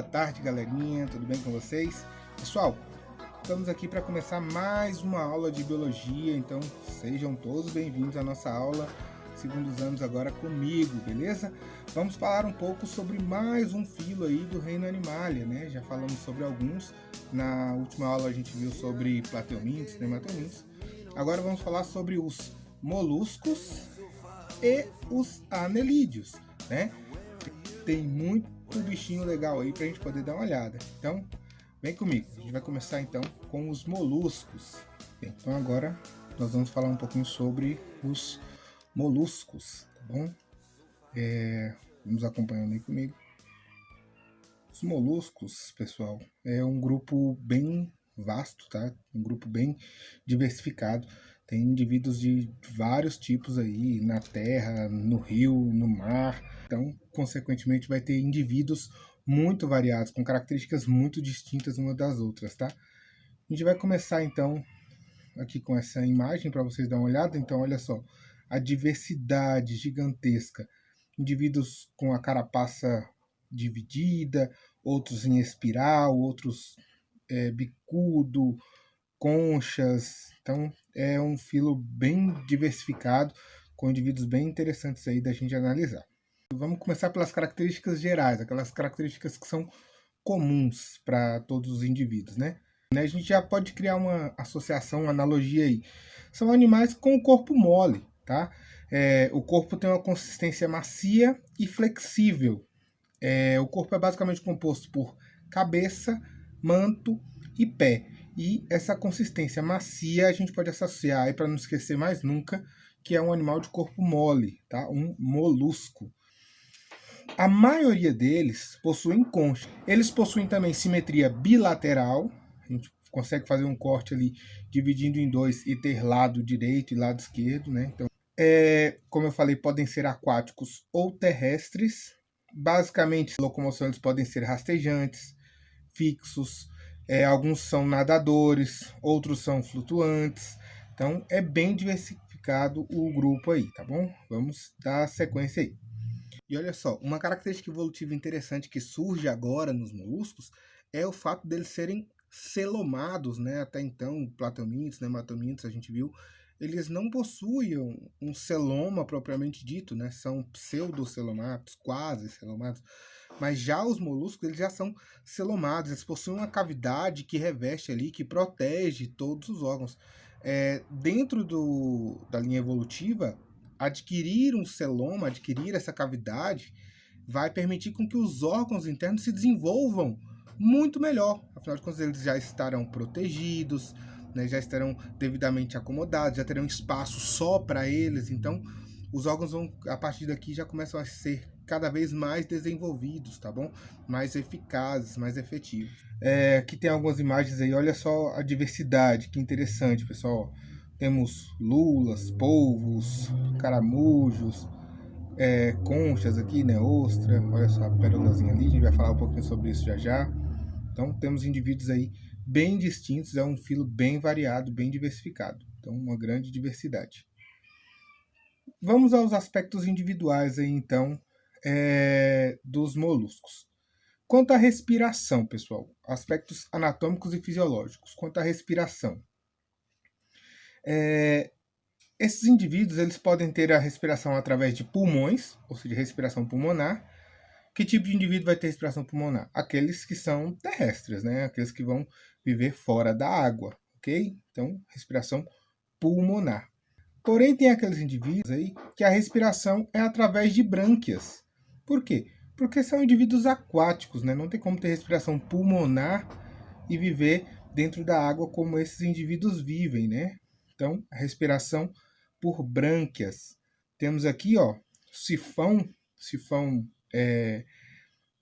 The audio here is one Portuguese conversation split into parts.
tarde, galerinha, tudo bem com vocês? Pessoal, estamos aqui para começar mais uma aula de biologia, então sejam todos bem-vindos à nossa aula, segundos anos agora comigo, beleza? Vamos falar um pouco sobre mais um filo aí do reino Animalia, né? Já falamos sobre alguns, na última aula a gente viu sobre plateumintos, nematelmintos. Agora vamos falar sobre os moluscos e os anelídeos, né? Tem muito bichinho legal aí pra gente poder dar uma olhada. Então, vem comigo. A gente vai começar então com os moluscos. Bem, então agora nós vamos falar um pouquinho sobre os moluscos, tá bom? Vamos acompanhando aí comigo. Os moluscos, pessoal, é um grupo bem vasto, tá? Um grupo bem diversificado. Tem indivíduos de vários tipos aí, na terra, no rio, no mar. Então, consequentemente, vai ter indivíduos muito variados, com características muito distintas umas das outras, tá? A gente vai começar, então, aqui com essa imagem para vocês darem uma olhada. Então, olha só, a diversidade gigantesca. Indivíduos com a carapaça dividida, outros em espiral, outros bicudo, conchas. Então é um filo bem diversificado, com indivíduos bem interessantes aí da gente analisar. Vamos começar pelas características gerais, aquelas características que são comuns para todos os indivíduos, né? A gente já pode criar uma associação, uma analogia aí. São animais com o corpo mole, tá? O corpo tem uma consistência macia e flexível. O corpo é basicamente composto por cabeça, manto e pé. E essa consistência macia a gente pode associar, para não esquecer mais nunca, que é um animal de corpo mole, tá? Um molusco. A maioria deles possuem concha. Eles possuem também simetria bilateral. A gente consegue fazer um corte ali dividindo em dois e ter lado direito e lado esquerdo, né? Então, como eu falei, podem ser aquáticos ou terrestres. Basicamente, locomoção eles podem ser rastejantes, fixos, alguns são nadadores, outros são flutuantes. Então, é bem diversificado o grupo aí, tá bom? Vamos dar sequência aí. E olha só, uma característica evolutiva interessante que surge agora nos moluscos é o fato deles serem celomados, né? Até então, plateumintos, nematelmintos, a gente viu, eles não possuíam um celoma propriamente dito, né? São pseudocelomatos, quase celomatos. Mas já os moluscos, eles já são celomados, eles possuem uma cavidade que reveste ali, que protege todos os órgãos. Dentro da linha evolutiva, adquirir um celoma, adquirir essa cavidade, vai permitir com que os órgãos internos se desenvolvam muito melhor. Afinal de contas, eles já estarão protegidos, né, já estarão devidamente acomodados, já terão espaço só para eles. Então, os órgãos vão, a partir daqui, já começam a ser cada vez mais desenvolvidos, tá bom? Mais eficazes, mais efetivos. Aqui tem algumas imagens aí, olha só a diversidade, que interessante, pessoal. Temos lulas, polvos, caramujos, conchas aqui, né, ostra, olha só a pérolazinha ali, a gente vai falar um pouquinho sobre isso já já. Então temos indivíduos aí bem distintos, é um filo bem variado, bem diversificado, então uma grande diversidade. Vamos aos aspectos individuais aí então dos moluscos. Quanto à respiração, pessoal, aspectos anatômicos e fisiológicos. Quanto à respiração, esses indivíduos eles podem ter a respiração através de pulmões, ou seja, respiração pulmonar. Que tipo de indivíduo vai ter respiração pulmonar? Aqueles que são terrestres, né? Aqueles que vão viver fora da água, ok? Então, respiração pulmonar. Porém, tem aqueles indivíduos aí que a respiração é através de brânquias. Por quê? Porque são indivíduos aquáticos, né? Não tem como ter respiração pulmonar e viver dentro da água como esses indivíduos vivem, né? Então, a respiração por brânquias. Temos aqui, ó, sifão,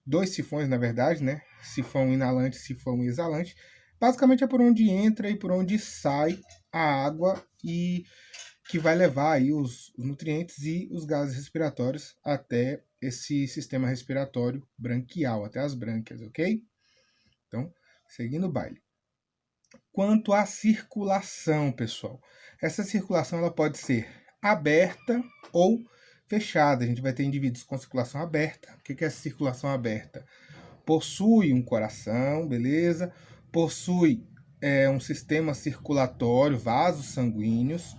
dois sifões, na verdade, né? Sifão inalante e sifão exalante. Basicamente é por onde entra e por onde sai a água e que vai levar aí os nutrientes e os gases respiratórios até esse sistema respiratório branquial, até as brânquias, ok? Então, seguindo o baile. Quanto à circulação, pessoal, essa circulação ela pode ser aberta ou fechada. A gente vai ter indivíduos com circulação aberta. O que é essa circulação aberta? possui um coração, beleza? Possui um sistema circulatório, vasos sanguíneos,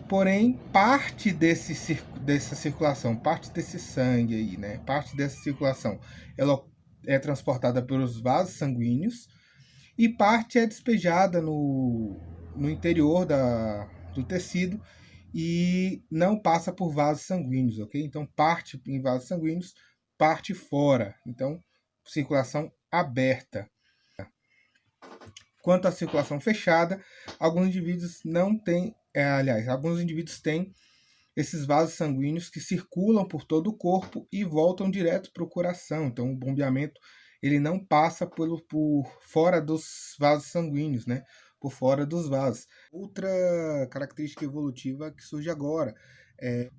porém parte dessa circulação, parte desse sangue aí, né? Parte dessa circulação, ela é transportada pelos vasos sanguíneos e parte é despejada no interior do tecido e não passa por vasos sanguíneos, ok? Então, parte em vasos sanguíneos, parte fora. Então, circulação aberta. Quanto à circulação fechada, alguns indivíduos não têm, alguns indivíduos têm esses vasos sanguíneos que circulam por todo o corpo e voltam direto para o coração. Então, o bombeamento ele não passa por fora dos vasos sanguíneos, né? Por fora dos vasos. Outra característica evolutiva que surge agora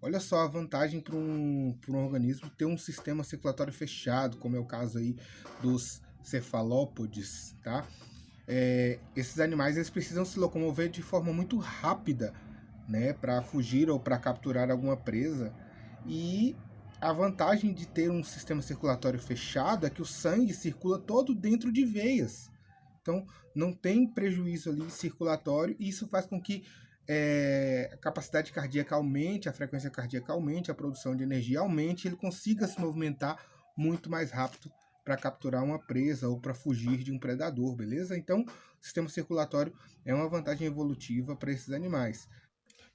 olha só a vantagem para um organismo ter um sistema circulatório fechado, como é o caso aí dos cefalópodes, tá? Esses animais eles precisam se locomover de forma muito rápida, né, para fugir ou para capturar alguma presa. E a vantagem de ter um sistema circulatório fechado é que o sangue circula todo dentro de veias. Então, não tem prejuízo ali circulatório e isso faz com que a capacidade cardíaca aumente, a frequência cardíaca aumente, a produção de energia aumente, ele consiga se movimentar muito mais rápido para capturar uma presa ou para fugir de um predador, beleza? Então, o sistema circulatório é uma vantagem evolutiva para esses animais.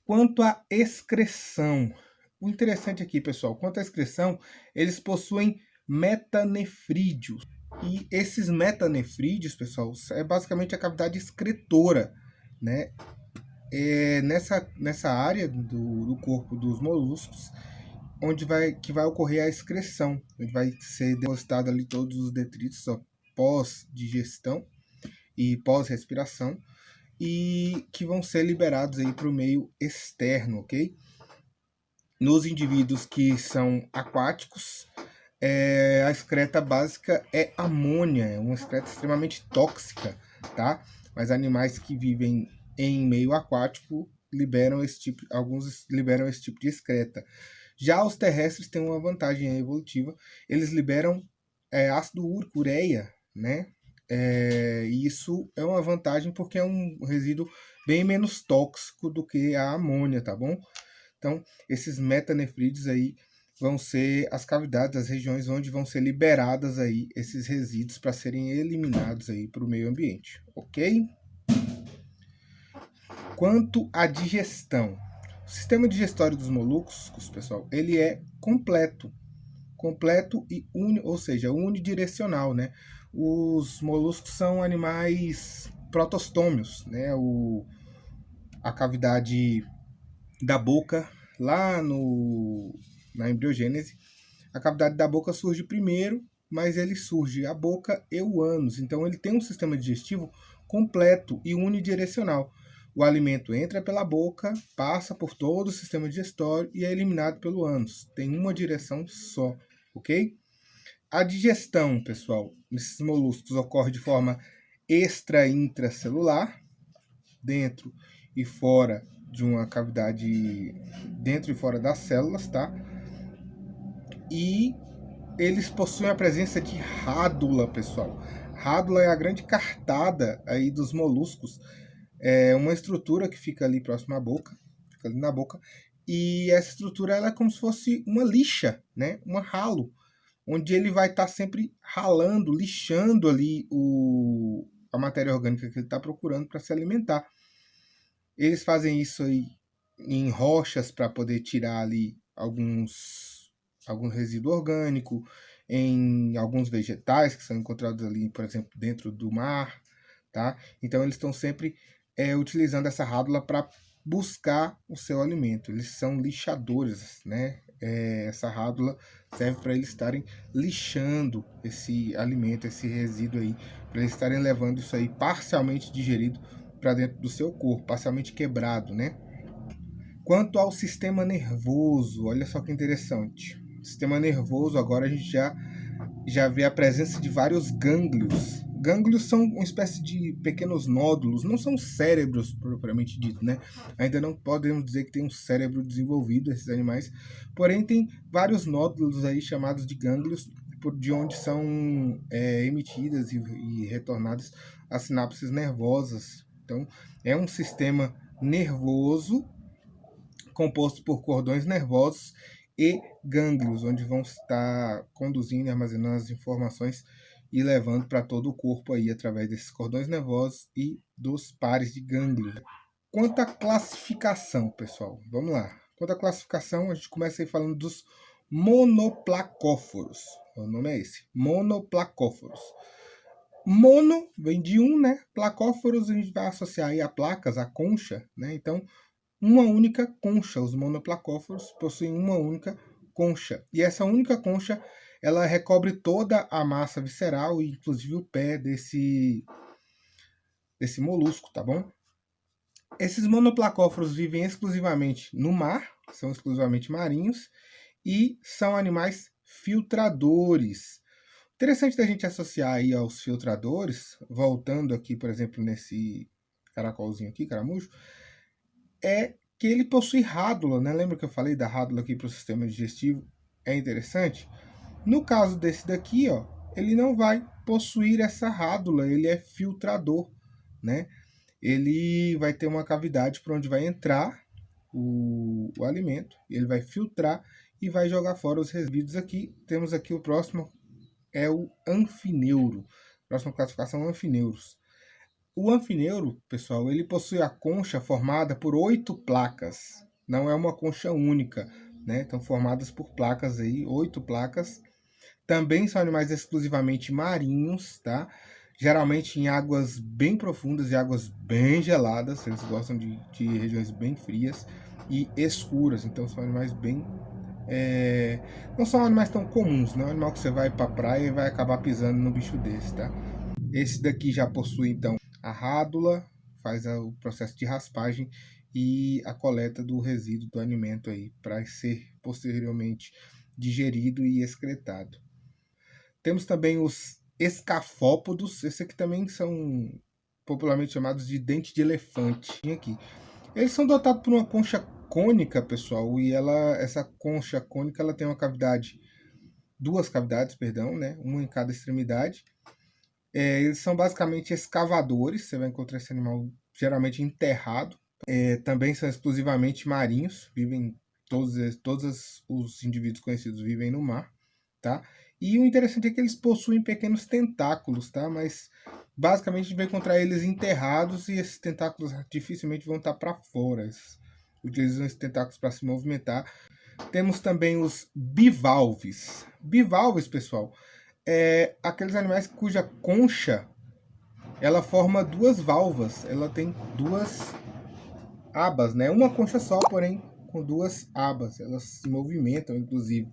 Quanto à excreção, o interessante aqui, pessoal, quanto à excreção, eles possuem metanefrídeos. E esses metanefrídeos, pessoal, é basicamente a cavidade excretora, né? Nessa área do corpo dos moluscos, que vai ocorrer a excreção, onde vai ser depositado ali todos os detritos pós-digestão e pós-respiração, e que vão ser liberados aí para o meio externo, ok? Nos indivíduos que são aquáticos, a excreta básica é amônia, é uma excreta extremamente tóxica, tá? Mas animais que vivem em meio aquático alguns liberam esse tipo de excreta. Já os terrestres têm uma vantagem evolutiva, eles liberam ácido úrico, ureia, né? E isso é uma vantagem porque é um resíduo bem menos tóxico do que a amônia, tá bom? Então, esses metanefrídeos aí vão ser as cavidades, as regiões onde vão ser liberadas aí esses resíduos para serem eliminados aí para o meio ambiente, ok? Quanto à digestão, o sistema digestório dos moluscos, pessoal, ele é completo e ou seja, unidirecional, né? Os moluscos são animais protostômios, né? A cavidade da boca, lá na embriogênese, a cavidade da boca surge primeiro, mas ele surge a boca e o ânus. Então ele tem um sistema digestivo completo e unidirecional. O alimento entra pela boca, passa por todo o sistema digestório e é eliminado pelo ânus. Tem uma direção só, ok? A digestão, pessoal, nesses moluscos ocorre de forma extra e intracelular, dentro e fora de uma cavidade, dentro e fora das células, tá? E eles possuem a presença de rádula, pessoal. Rádula é a grande cartada aí dos moluscos. É uma estrutura que fica ali próximo à boca, fica ali na boca, e essa estrutura ela é como se fosse uma lixa, né? Um ralo, onde ele vai estar sempre ralando, lixando ali a matéria orgânica que ele está procurando para se alimentar. Eles fazem isso aí em rochas para poder tirar ali algum resíduo orgânico, em alguns vegetais que são encontrados ali, por exemplo, dentro do mar, tá? Então eles estão sempre utilizando essa rádula para buscar o seu alimento. Eles são lixadores, né? Essa rádula serve para eles estarem lixando esse alimento, esse resíduo aí, para eles estarem levando isso aí parcialmente digerido para dentro do seu corpo, parcialmente quebrado, né? Quanto ao sistema nervoso, olha só que interessante. O sistema nervoso, agora a gente já vê a presença de vários gânglios. Gânglios são uma espécie de pequenos nódulos, não são cérebros propriamente dito, né? Ainda não podemos dizer que tem um cérebro desenvolvido esses animais, porém tem vários nódulos aí chamados de gânglios de onde são emitidas e retornadas as sinapses nervosas. Então, é um sistema nervoso composto por cordões nervosos e gânglios, onde vão estar conduzindo e armazenando as informações e levando para todo o corpo aí através desses cordões nervosos e dos pares de gânglios. Quanto à classificação, pessoal, vamos lá. Quanto à classificação, a gente começa aí falando dos monoplacóforos. O nome é esse, monoplacóforos. Mono vem de um, né? Placóforos a gente vai associar aí a placas, a concha, né? Então, uma única concha. Os monoplacóforos possuem uma única concha. E essa única concha, ela recobre toda a massa visceral, inclusive o pé desse molusco, tá bom? Esses monoplacóforos vivem exclusivamente no mar, são exclusivamente marinhos, e são animais filtradores. Interessante da gente associar aí aos filtradores, voltando aqui, por exemplo, nesse caracolzinho aqui, caramujo, é que ele possui rádula, né? Lembra que eu falei da rádula aqui para o sistema digestivo? É interessante. No caso desse daqui, ó, ele não vai possuir essa rádula, ele é filtrador, né? Ele vai ter uma cavidade por onde vai entrar o alimento, ele vai filtrar e vai jogar fora os resíduos aqui. Temos aqui o próximo, é o anfineuro. Próxima classificação, anfineuros. O anfineuro, pessoal, ele possui a concha formada por 8 placas. Não é uma concha única, né? Estão formadas por placas aí, 8 placas. Também são animais exclusivamente marinhos, tá? Geralmente em águas bem profundas e águas bem geladas. Eles gostam de regiões bem frias e escuras. Então são animais bem... não são animais tão comuns, não é um animal que você vai para a praia e vai acabar pisando no bicho desse, tá? Esse daqui já possui, então, a rádula, faz o processo de raspagem e a coleta do resíduo do alimento aí, para ser posteriormente digerido e excretado. Temos também os escafópodos, esses aqui também são popularmente chamados de dente de elefante. Aqui. Eles são dotados por uma concha cônica, pessoal, e essa concha cônica ela tem uma cavidade, duas cavidades, perdão, né, uma em cada extremidade. Eles são basicamente escavadores, você vai encontrar esse animal geralmente enterrado. Também são exclusivamente marinhos, vivem todos os indivíduos conhecidos vivem no mar, tá? E o interessante é que eles possuem pequenos tentáculos, tá? Mas basicamente a gente vai encontrar eles enterrados e esses tentáculos dificilmente vão estar para fora. Eles utilizam esses tentáculos para se movimentar. Temos também os bivalves. Bivalves, pessoal, aqueles animais cuja concha ela forma duas valvas, ela tem duas abas, né? Uma concha só, porém com duas abas, elas se movimentam, inclusive.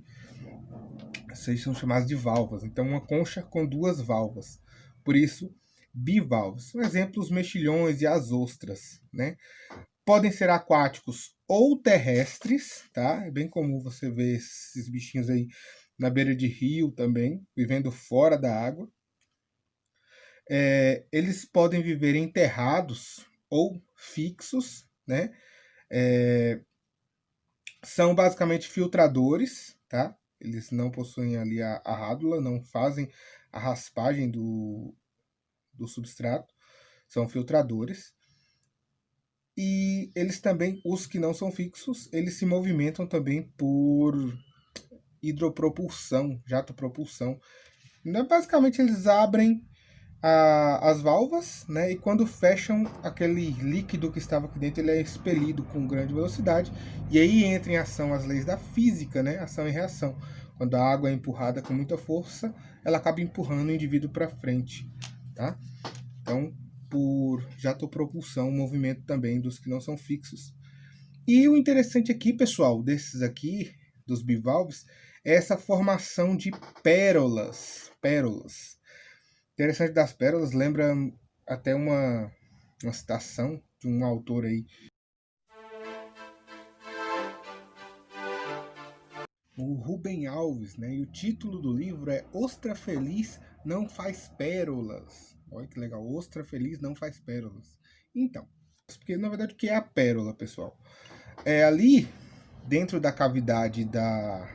Essas são chamadas de valvas. Então, uma concha com duas valvas. Por isso, bivalves. Um exemplo, os mexilhões e as ostras, né? Podem ser aquáticos ou terrestres, tá? É bem comum você ver esses bichinhos aí na beira de rio também, vivendo fora da água. Eles podem viver enterrados ou fixos, né? São basicamente filtradores, tá? Eles não possuem ali a rádula, não fazem a raspagem do substrato, são filtradores. E eles também, os que não são fixos, eles se movimentam também por hidropropulsão, jatopropulsão. Basicamente eles abrem as válvulas, né? E quando fecham, aquele líquido que estava aqui dentro, ele é expelido com grande velocidade. E aí entra em ação as leis da física, né? Ação e reação. Quando a água é empurrada com muita força, ela acaba empurrando o indivíduo para frente, tá? Então, por jatopropulsão, o movimento também dos que não são fixos. E o interessante aqui, pessoal, desses aqui, dos bivalves, é essa formação de pérolas. Pérolas. Interessante das pérolas, lembra até uma citação de um autor aí. O Rubem Alves, né? E o título do livro é Ostra Feliz Não Faz Pérolas. Olha que legal, Ostra Feliz Não Faz Pérolas. Então, porque na verdade o que é a pérola, pessoal? Ali, dentro da cavidade da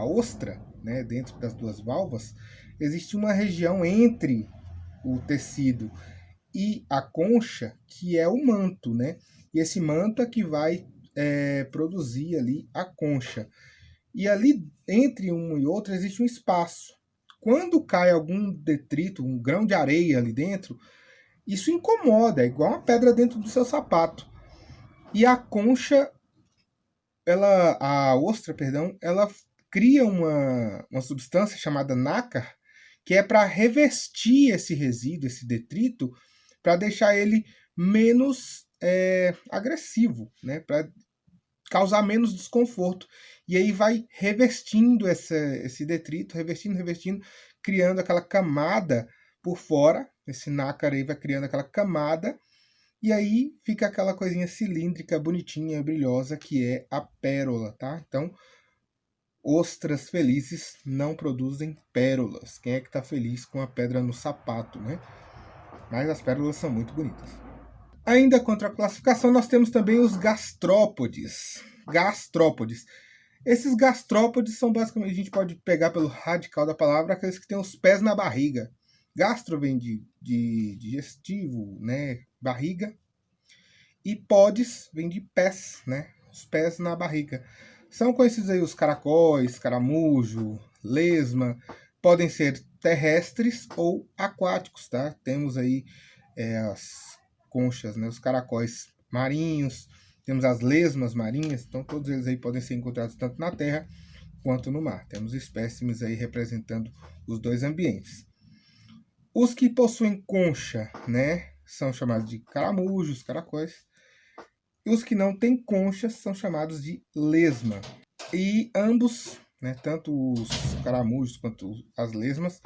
ostra, né, dentro das duas valvas, existe uma região entre o tecido e a concha, que é o manto, né? E esse manto é que vai produzir ali a concha. E ali, entre um e outro, existe um espaço. Quando cai algum detrito, um grão de areia ali dentro, isso incomoda, é igual uma pedra dentro do seu sapato. E a concha, a ostra, perdão, ela cria uma substância chamada nácar, que é para revestir esse resíduo, esse detrito, para deixar ele menos agressivo, né? Para causar menos desconforto. E aí vai revestindo esse detrito, revestindo, criando aquela camada por fora. Esse nácar aí vai criando aquela camada. E aí fica aquela coisinha cilíndrica, bonitinha, brilhosa, que é a pérola, tá? Então, ostras felizes não produzem pérolas. Quem é que tá feliz com a pedra no sapato, né? Mas as pérolas são muito bonitas. Ainda contra a classificação, nós temos também os gastrópodes. Gastrópodes. Esses gastrópodes são basicamente, a gente pode pegar pelo radical da palavra, aqueles que têm os pés na barriga. Gastro vem de digestivo, né? Barriga. E podes vem de pés, né? Os pés na barriga. São conhecidos aí os caracóis, caramujo, lesma. Podem ser terrestres ou aquáticos, tá? Temos aí as conchas, né? Os caracóis marinhos, temos as lesmas marinhas, então todos eles aí podem ser encontrados tanto na terra quanto no mar. Temos espécimes aí representando os dois ambientes. Os que possuem concha, né, são chamados de caramujos, caracóis. E os que não têm concha são chamados de lesma. E ambos, né, tanto os caramujos quanto as lesmas,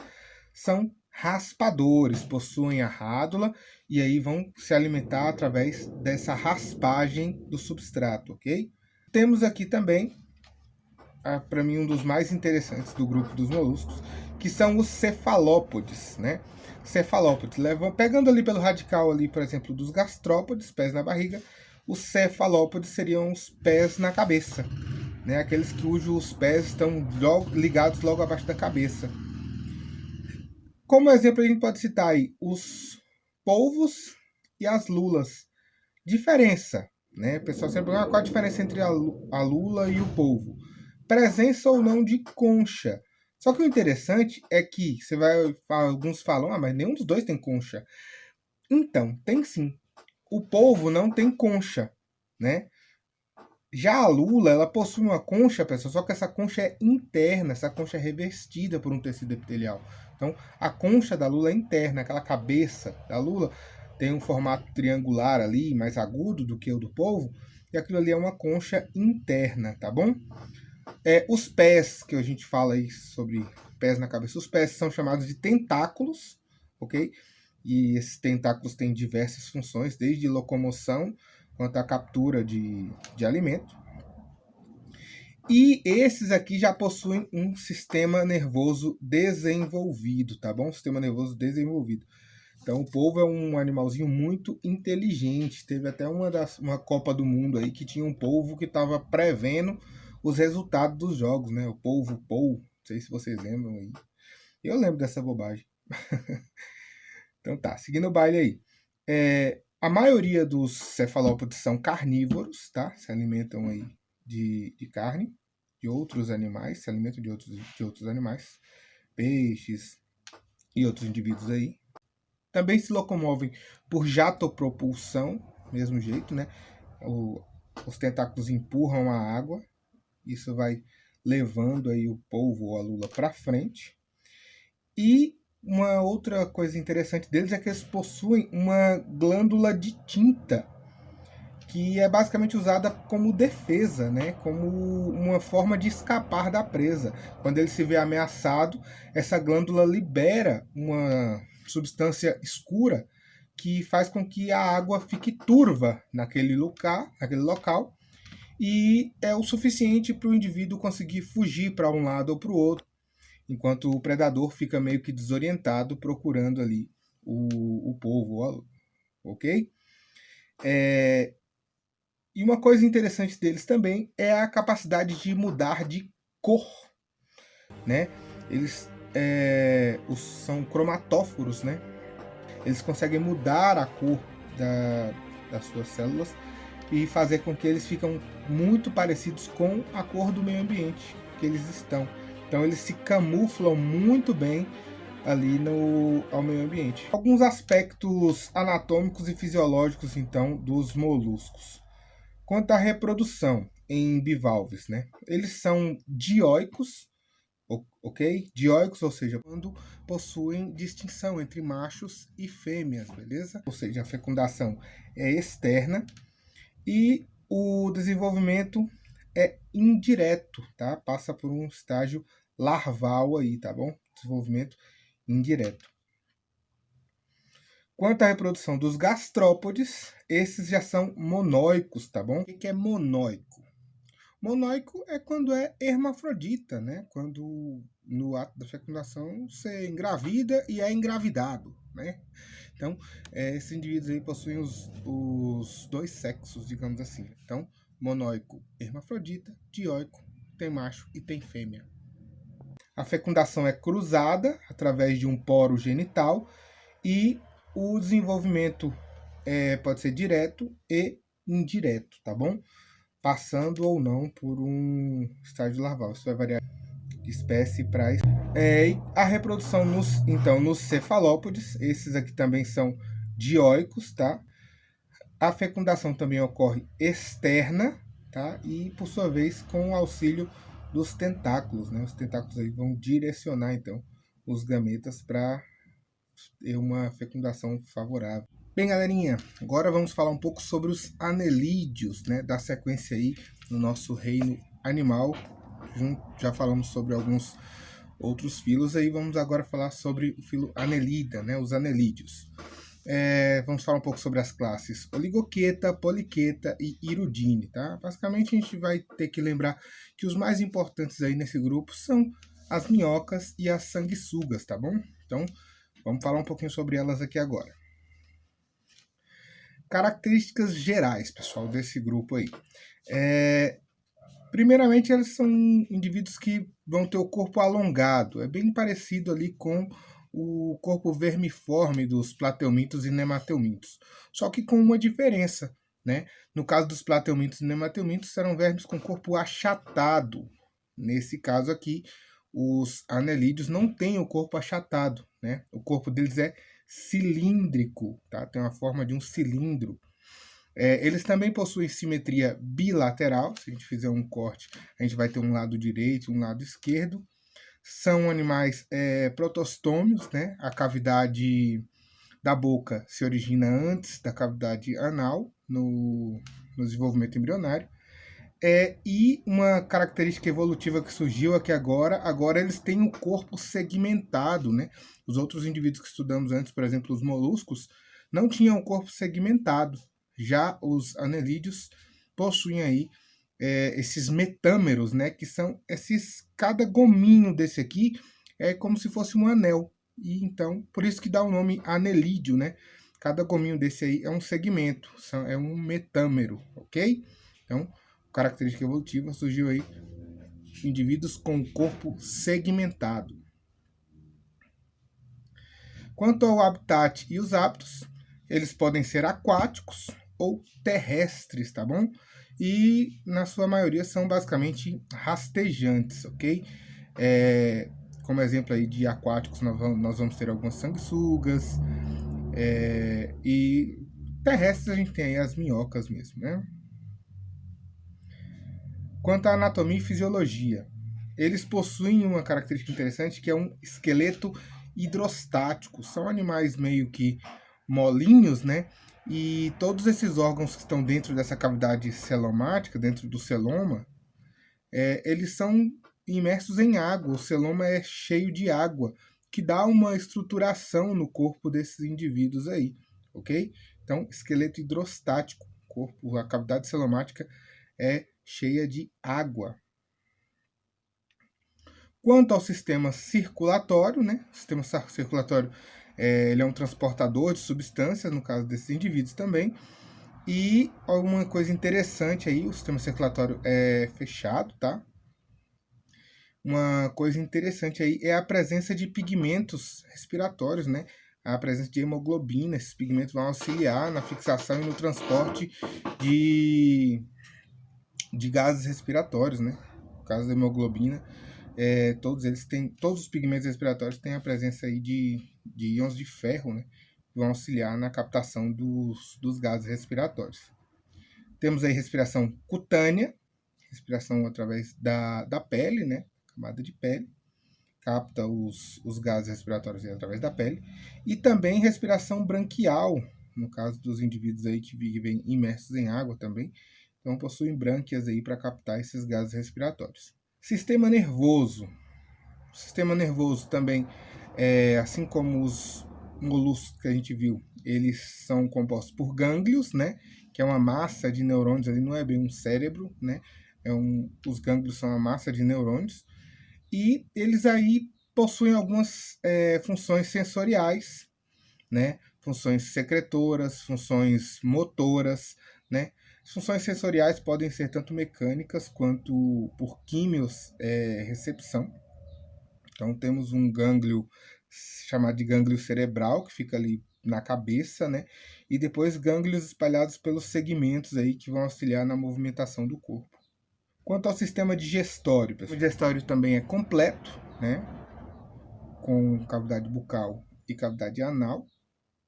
são raspadores, possuem a rádula e aí vão se alimentar através dessa raspagem do substrato, ok? Temos aqui também, para mim, um dos mais interessantes do grupo dos moluscos, que são os cefalópodes, né? Cefalópodes, pegando ali pelo radical ali, por exemplo, dos gastrópodes, pés na barriga, os cefalópodes seriam os pés na cabeça, né? Aqueles cujos pés estão ligados logo abaixo da cabeça. Como exemplo, a gente pode citar aí os polvos e as lulas. Diferença, né? O pessoal sempre pergunta qual a diferença entre a lula e o polvo. Presença ou não de concha. Só que o interessante é que alguns falam, mas nenhum dos dois tem concha. Então, tem sim. O polvo não tem concha, né? Já a lula, ela possui uma concha, pessoal, só que essa concha é interna, essa concha é revestida por um tecido epitelial. Então, a concha da lula é interna, aquela cabeça da lula tem um formato triangular ali, mais agudo do que o do polvo, e aquilo ali é uma concha interna, tá bom? Os pés, que a gente fala aí sobre pés na cabeça, os pés são chamados de tentáculos, ok? E esses tentáculos têm diversas funções, desde locomoção quanto à captura de alimento. E esses aqui já possuem um sistema nervoso desenvolvido, tá bom? Sistema nervoso desenvolvido. Então, o polvo é um animalzinho muito inteligente. Teve até uma Copa do Mundo aí que tinha um polvo que estava prevendo os resultados dos jogos, né? O polvo Pou, não sei se vocês lembram aí. Eu lembro dessa bobagem. Então tá, seguindo o baile aí. A maioria dos cefalópodes são carnívoros, tá? Se alimentam aí de carne de outros animais, se alimentam de outros animais, peixes e outros indivíduos aí. Também se locomovem por jatopropulsão, mesmo jeito, né? Os tentáculos empurram a água, isso vai levando aí o polvo ou a lula para frente. E uma outra coisa interessante deles é que eles possuem uma glândula de tinta, que é basicamente usada como defesa, né? Como uma forma de escapar da presa. Quando ele se vê ameaçado, essa glândula libera uma substância escura que faz com que a água fique turva naquele local e é o suficiente para o indivíduo conseguir fugir para um lado ou para o outro, enquanto o predador fica meio que desorientado procurando ali o polvo, ok? E uma coisa interessante deles também é a capacidade de mudar de cor. né? Eles são cromatóforos, né? Eles conseguem mudar a cor das suas células e fazer com que eles fiquem muito parecidos com a cor do meio ambiente que eles estão. Então eles se camuflam muito bem ali ao meio ambiente. Alguns aspectos anatômicos e fisiológicos, então, dos moluscos. Quanto à reprodução em bivalves, né? Eles são dioicos, ok? Dioicos, ou seja, quando possuem distinção entre machos e fêmeas, beleza? Ou seja, a fecundação é externa e o desenvolvimento é indireto, tá? Passa por um estágio larval aí, tá bom? Desenvolvimento indireto. Quanto à reprodução dos gastrópodes, esses já são monóicos, tá bom? O que é monóico? Monóico é quando é hermafrodita, né? Quando no ato da fecundação você engravida e é engravidado, né? Então, esses indivíduos aí possuem os dois sexos, digamos assim. Então, monóico, hermafrodita, dioico, tem macho e tem fêmea. A fecundação é cruzada através de um poro genital e o desenvolvimento pode ser direto e indireto, tá bom? Passando ou não por um estágio larval. Isso vai variar de espécie para espécie. A reprodução nos cefalópodes, esses aqui também são dioicos, tá? A fecundação também ocorre externa, tá? E por sua vez com o auxílio dos tentáculos, né? Os tentáculos aí vão direcionar então os gametas para ter uma fecundação favorável. Bem, galerinha, agora vamos falar um pouco sobre os anelídeos, né, da sequência aí no nosso reino animal. Já falamos sobre alguns outros filos, aí vamos agora falar sobre o filo Annelida, né, os anelídeos. Vamos falar um pouco sobre as classes Oligoqueta, Poliqueta e Hirudine, tá? Basicamente a gente vai ter que lembrar que os mais importantes aí nesse grupo são as minhocas e as sanguessugas, tá bom? Então, vamos falar um pouquinho sobre elas aqui agora. Características gerais, pessoal, desse grupo aí. Primeiramente, eles são indivíduos que vão ter o corpo alongado. É bem parecido ali com o corpo vermiforme dos plateumintos e nemateumintos. Só que com uma diferença, né? No caso dos plateumintos e nemateumintos, serão vermes com corpo achatado. Nesse caso aqui, os anelídeos não têm o corpo achatado, né? O corpo deles é cilíndrico, tá? Tem uma forma de um cilindro. Eles também possuem simetria bilateral. Se a gente fizer um corte, a gente vai ter um lado direito e um lado esquerdo. São animais protostômios, né? A cavidade da boca se origina antes da cavidade anal no desenvolvimento embrionário. E uma característica evolutiva que surgiu aqui agora eles têm o corpo segmentado, né? Os outros indivíduos que estudamos antes, por exemplo, os moluscos, não tinham o corpo segmentado. Já os anelídeos possuem aí esses metâmeros, né? Que são cada gominho desse aqui é como se fosse um anel. E então, por isso que dá o nome anelídeo, né? Cada gominho desse aí é um segmento, é um metâmero, ok? Então, característica evolutiva surgiu aí indivíduos com corpo segmentado. Quanto ao habitat e os hábitos, eles podem ser aquáticos ou terrestres, tá bom? E na sua maioria são basicamente rastejantes, ok? Como exemplo aí de aquáticos, nós vamos ter algumas sanguessugas, e terrestres a gente tem aí as minhocas mesmo, né? Quanto à anatomia e fisiologia, eles possuem uma característica interessante que é um esqueleto hidrostático. São animais meio que molinhos, né? E todos esses órgãos que estão dentro dessa cavidade celomática, dentro do celoma, eles são imersos em água. O celoma é cheio de água, que dá uma estruturação no corpo desses indivíduos aí, ok? Então, esqueleto hidrostático, a cavidade celomática é cheia de água. Quanto ao sistema circulatório, né? O sistema circulatório ele é um transportador de substâncias, no caso desses indivíduos também. E alguma coisa interessante aí, o sistema circulatório é fechado, tá? uma coisa interessante aí é a presença de pigmentos respiratórios, né? A presença de hemoglobina. Esses pigmentos vão auxiliar na fixação e no transporte de, de gases respiratórios, né? No caso da hemoglobina, todos os pigmentos respiratórios têm a presença aí de íons de ferro, né? Que vão auxiliar na captação dos gases respiratórios. Temos aí respiração cutânea, respiração através da pele, né? Camada de pele, capta os gases respiratórios através da pele. E também respiração branquial, no caso dos indivíduos aí que vivem imersos em água também. Então possuem brânquias aí para captar esses gases respiratórios. Sistema nervoso. O sistema nervoso também, assim como os moluscos que a gente viu, eles são compostos por gânglios, né? Que é uma massa de neurônios ali, não é bem um cérebro, né? Os gânglios são uma massa de neurônios. E eles aí possuem algumas funções sensoriais, né? Funções secretoras, funções motoras, né? As funções sensoriais podem ser tanto mecânicas quanto por quimiorrecepção. Então temos um gânglio chamado de gânglio cerebral, que fica ali na cabeça, né? E depois gânglios espalhados pelos segmentos aí que vão auxiliar na movimentação do corpo. Quanto ao sistema digestório, pessoal, o digestório também é completo, né? Com cavidade bucal e cavidade anal.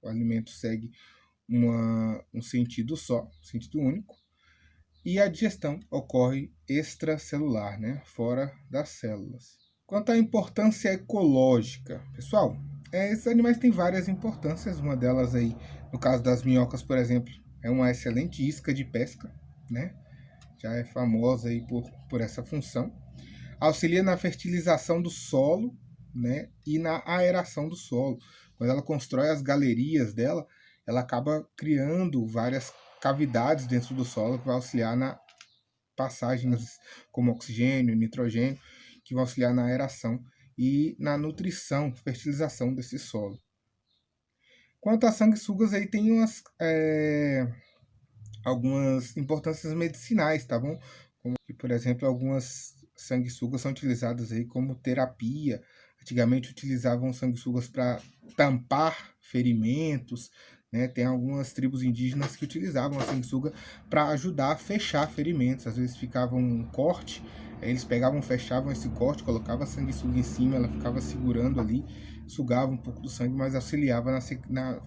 O alimento segue um sentido só, sentido único. E a digestão ocorre extracelular, né? Fora das células. Quanto à importância ecológica, pessoal, esses animais têm várias importâncias. Uma delas aí, no caso das minhocas, por exemplo, é uma excelente isca de pesca, né? Já é famosa aí por essa função. Auxilia na fertilização do solo, né? E na aeração do solo. Quando ela constrói as galerias dela, ela acaba criando várias cavidades dentro do solo que vai auxiliar na passagem como oxigênio, nitrogênio, que vão auxiliar na aeração e na nutrição, fertilização desse solo. Quanto às sanguessugas, aí tem algumas importâncias medicinais, tá bom? Como que, por exemplo, algumas sanguessugas são utilizadas aí como terapia. Antigamente utilizavam sanguessugas para tampar ferimentos, né? Tem algumas tribos indígenas que utilizavam a sanguessuga para ajudar a fechar ferimentos. Às vezes ficava um corte, eles pegavam, fechavam esse corte, colocavam a sanguessuga em cima, ela ficava segurando ali, sugava um pouco do sangue, mas auxiliava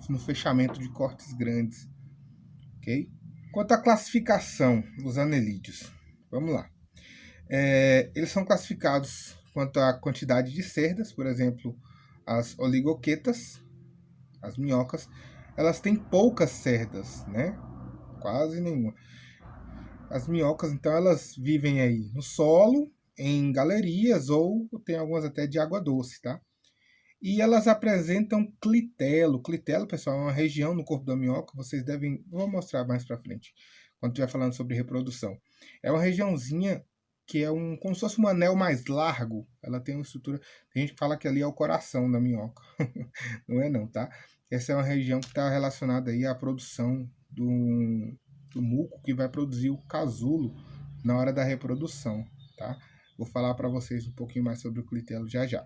no fechamento de cortes grandes. Ok? Quanto à classificação dos anelídeos, vamos lá. Eles são classificados quanto à quantidade de cerdas, por exemplo, as oligoquetas, as minhocas, elas têm poucas cerdas, né? Quase nenhuma. As minhocas, então, elas vivem aí no solo, em galerias, ou tem algumas até de água doce, tá? E elas apresentam clitelo. Clitelo, pessoal, é uma região no corpo da minhoca, vocês devem... Vou mostrar mais pra frente, quando estiver falando sobre reprodução. É uma regiãozinha que é como se fosse um anel mais largo. Ela tem uma estrutura... Tem gente que fala que ali é o coração da minhoca. Não é não, tá? Essa é uma região que está relacionada aí à produção do muco que vai produzir o casulo na hora da reprodução, tá? Vou falar para vocês um pouquinho mais sobre o clitelo já já.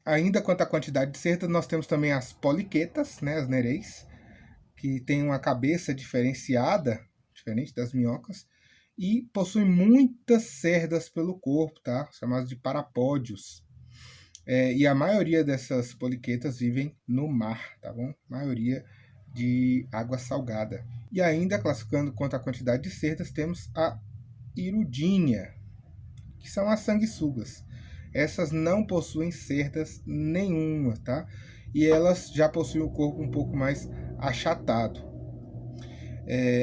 Ainda quanto à quantidade de cerdas, nós temos também as poliquetas, né, as nereis, que tem uma cabeça diferenciada, diferente das minhocas, e possuem muitas cerdas pelo corpo, tá? Chamadas de parapódios. E a maioria dessas poliquetas vivem no mar, tá bom? Maioria de água salgada. E ainda, classificando quanto à quantidade de cerdas, temos a hirudínea, que são as sanguessugas. Essas não possuem cerdas nenhuma, tá? E elas já possuem o corpo um pouco mais achatado.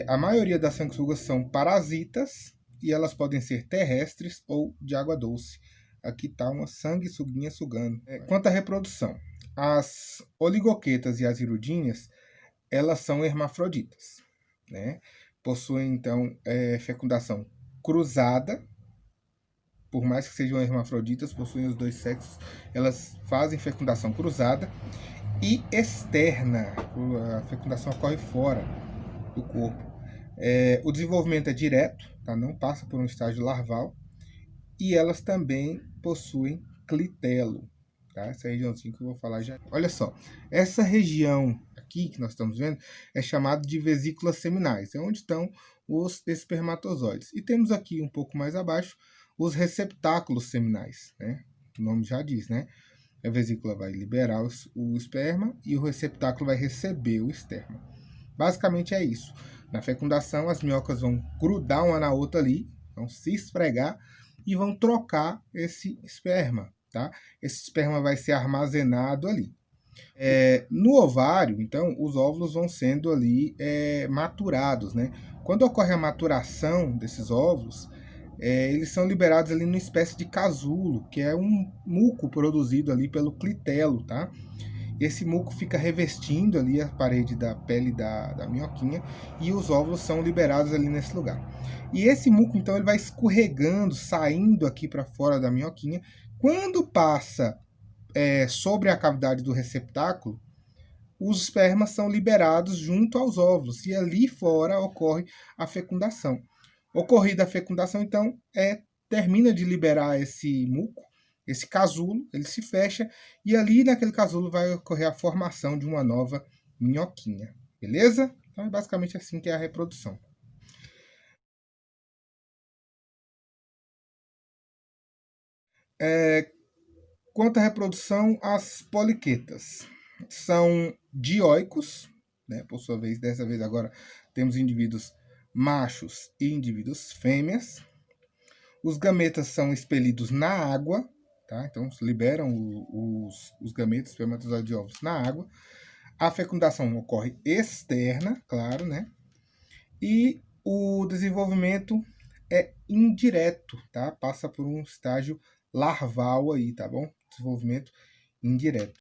A maioria das sanguessugas são parasitas e elas podem ser terrestres ou de água doce. Aqui está uma sanguessuguinha sugando. Quanto à reprodução, as oligoquetas e as hirudíneas, elas são hermafroditas, né? Possuem, então, fecundação cruzada. Por mais que sejam hermafroditas, possuem os dois sexos, elas fazem fecundação cruzada e externa. A fecundação ocorre fora do corpo. O desenvolvimento é direto, tá? Não passa por um estágio larval. e elas também possuem clitelo, tá? Essa regiãozinha que eu vou falar já. Olha só, essa região aqui que nós estamos vendo é chamada de vesículas seminais, é onde estão os espermatozoides. E temos aqui um pouco mais abaixo os receptáculos seminais, né? O nome já diz, né? A vesícula vai liberar o esperma e o receptáculo vai receber o esperma. Basicamente é isso. Na fecundação, as minhocas vão grudar uma na outra ali, vão se esfregar e vão trocar esse esperma, tá? Esse esperma vai ser armazenado ali. No ovário, então, os óvulos vão sendo ali maturados, né? Quando ocorre a maturação desses óvulos, eles são liberados ali numa espécie de casulo, que é um muco produzido ali pelo clitelo, tá? Esse muco fica revestindo ali a parede da pele da minhoquinha e os óvulos são liberados ali nesse lugar. E esse muco, então, ele vai escorregando, saindo aqui para fora da minhoquinha. Quando passa sobre a cavidade do receptáculo, os espermas são liberados junto aos óvulos e ali fora ocorre a fecundação. Ocorrida a fecundação, então, termina de liberar esse muco, esse casulo, ele se fecha e ali naquele casulo vai ocorrer a formação de uma nova minhoquinha, beleza? Então é basicamente assim que é a reprodução. Quanto à reprodução, as poliquetas são dioicos, né? Por sua vez, dessa vez agora temos indivíduos machos e indivíduos fêmeas. Os gametas são expelidos na água, tá? Então liberam os gametas, espermatozoides e ovos na água. A fecundação ocorre externa, claro, né? E o desenvolvimento é indireto, tá? Passa por um estágio larval aí, tá bom? Desenvolvimento indireto.